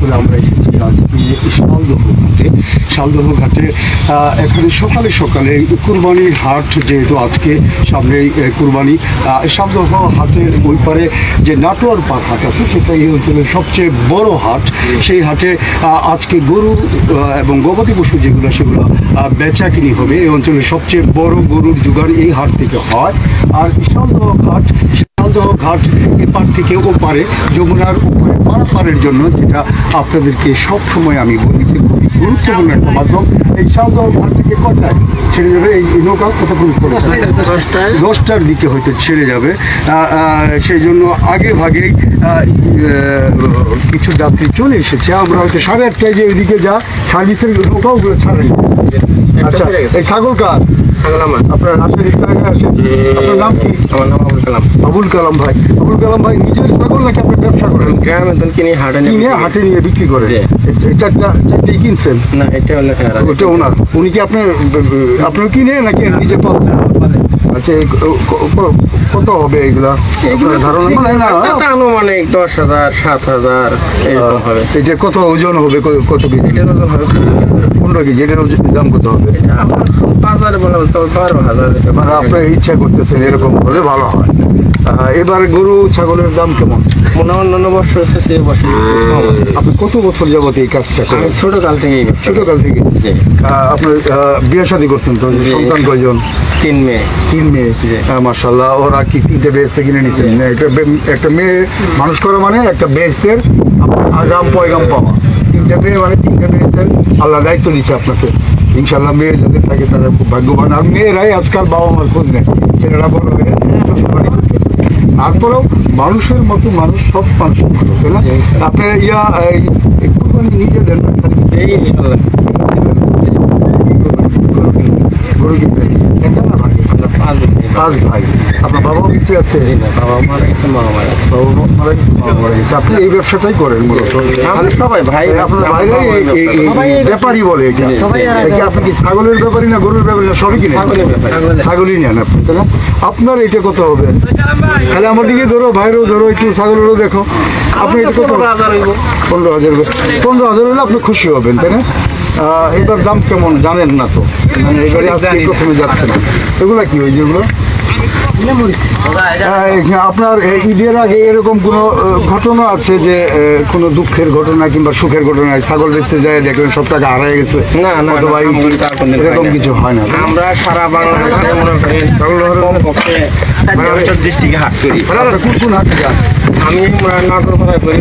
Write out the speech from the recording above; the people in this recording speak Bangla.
আসলে আমরা এসেছি আজকে শালদহ ঘাটে। শালদহ ঘাটে এখানে সকালে সকালে কুরবানির হাট, যেহেতু আজকে সামনে কুরবানি, শালদহ হাটের ওই পারে যে নাটোয়ার পার হাট আছে, সেটা এই অঞ্চলের সবচেয়ে বড় হাট। সেই হাটে আজকে গরু এবং গবাদি পশু যেগুলো সেগুলো বেচা কিনি হবে। এই অঞ্চলের সবচেয়ে বড় গরুর জোগান এই হাট থেকে হয়। আর শালদহ ঘাট এপার থেকে ওপারে যমুনার উপরে পারাপারের জন্য, যেটা আপনাদেরকে সব সময় আমি বলি যে খুবই গুরুত্বপূর্ণ একটা মাধ্যম। এই শালদহ ঘাট থেকে কটায় ছেড়ে যাবে এই নৌকা? কতক্ষণ পরে? 10টার দিকে হয়তো ছেড়ে যাবে। সেই জন্য আগে ভাগেই কিছু যাত্রী চলে এসেছে। আমরা হয়তো 8:30 যে ওইদিকে যা সার্ভিসের নৌকাগুলো ছাড়েন। আচ্ছা, এই ছাগল কার? আপনার রাজশাহী আসেন। আপনার নাম কি? আমার নাম আবুল কালাম ভাই। আবুল কালাম ভাই নিজের ছাগল নাকি আপনি ব্যবসা করেন? গ্রামে কিনে হাটে নিয়ে বিক্রি করে। চারটেই কিনছেন? না, এটা ওটা ওনার। উনি কি আপনার কিনে নাকি নিজে পাচ্ছেন? আচ্ছা, কত হবে এগুলা ধারণা? আনুমানিক 10,000 7,000 এরকম হবে। এটা কত ওজন হবে? কত কেজি? এটার ওজন হবে 15 কেজি। এটার দাম কত হবে? বাজারে বলা 12,000। মানে আপনার ইচ্ছা করতেছেন এরকম হলে ভালো হয়। এবার গরু ছাগলের দাম কেমন? মনে হয় অন্যান্য বছর থেকে বছর। আপনি কত বছর যাবত এই কাজটা করেন? ছোটকাল থেকে। ছোটকাল থেকে। আপনার বিয়ে শাদী করছেন তো? সন্তান কয়জন? 3 মেয়ে। 3 মেয়ে। মাশাআল্লাহ। ওরা কি 3টে বেহেশতে কিনে নিচ্ছেন? একটা মেয়ে মানুষ করা মানে একটা বেহেশতের আগাম পয়গাম পাওয়া। 3টে মেয়ে মানে 3টে বেহেশতের আল্লাহ দায়িত্ব দিচ্ছে আপনাকে। ইনশাল্লাহ মেয়ে যাদের থাকে তারা খুব ভাগ্যবান। আর মেয়েরাই আজকাল বাবা মার খোঁজ নেয়। ছেলেরা বড় হয়ে শ্বশুরবাড়ি করতেছে। তারপরেও মানুষের মতো মানুষ, সব মানুষের মতো, তাই না? আপনি কুরবানি নিজে দেন না? ইনশাল্লাহ। গরু কিনবেন? একটা না ভাই? আমরা 5 ভাই। আপনার বাবাও বেঁচে আছে? বাবা মারা গেছে, মা মারা গেছে। বাবা মারা গেছে। আপনি এই ব্যবসাটাই করেন মূলত? সবাই ভাই। আপনার ভাইরাই ব্যাপারী বলে এটা? আপনি কি ছাগলের ব্যাপারী না গরুর ব্যাপারী না সবই কিনে? ছাগলই নেন আপনি, তাই না? আপনার এটা কত হবে? তাহলে আমার দিকে ধরো, ভাইরও ধরো, একটু ছাগলেরও দেখো। আপনি এটা কত? 15,000। 15,000 হলে আপনি খুশি হবেন, তাই না? এবার দাম কেমন জানেন না তো, মানে এবারে আজকে প্রথমে যাচ্ছে না। এগুলো কি ওই যেগুলো আপনার ঈদের আগে এরকম কোনো ঘটনা আছে যে কোনো দুঃখের ঘটনা কিংবা সুখের ঘটনা? ছাগল বেচতে যায় দেখবেন সব টাকা হারিয়ে গেছে। না না, ভাই এরকম কিছু হয় না। আমরা সারা বাংলাদেশে মনে করি ডিস্ট্রিক্টে হাট করি। কোন হাট? আমি নাটোর করি।